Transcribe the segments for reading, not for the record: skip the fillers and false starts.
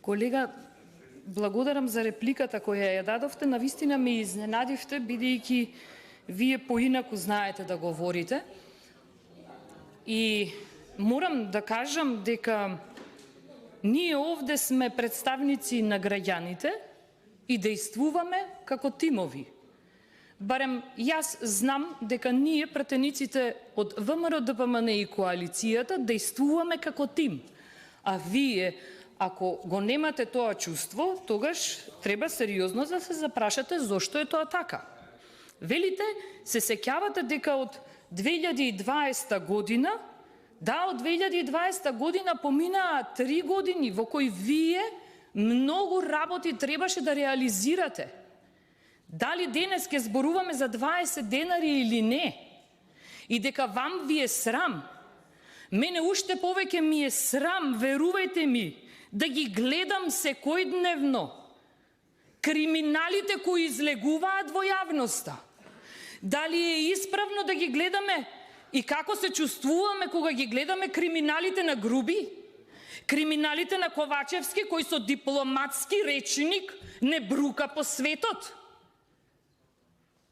Колега, благодарам за репликата која ја дадовте. Навистина ме изненадивте, бидејќи вие поинаку знаете да говорите. И морам да кажам дека ние овде сме представници на граѓаните и действуваме како тимови. Барем јас знам дека ние, пратениците од ВМРО, ДПМН и коалицијата, действуваме како тим. А вие, ако го немате тоа чувство, тогаш треба сериозно да се запрашате зошто е тоа така. Велите, се сеќавате дека од 2020 година, од 2020 година поминаа 3 години во кои вие многу работи требаше да реализирате. Дали денес ке зборуваме за 20 денари или не? И дека вам ви е срам? Мене уште повеќе ми е срам, верувајте ми, да ги гледам секојдневно криминалите кои излегуваат во јавноста. Дали е исправно да ги гледаме и како се чувствуваме кога ги гледаме криминалите на Груби, криминалите на Ковачевски, кој со дипломатски речник не брука по светот?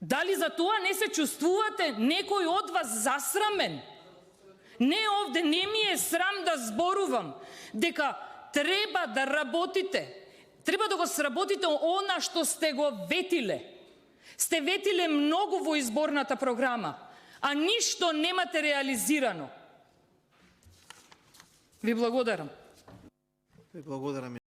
Дали за тоа не се чувствувате некој од вас засрамен? Не овде, не ми е срам да зборувам дека треба да работите, треба да го сработите она што сте го ветиле. Сте ветиле многу во изборната програма, а ништо немате реализирано. Ви благодарам. Ви благодарам.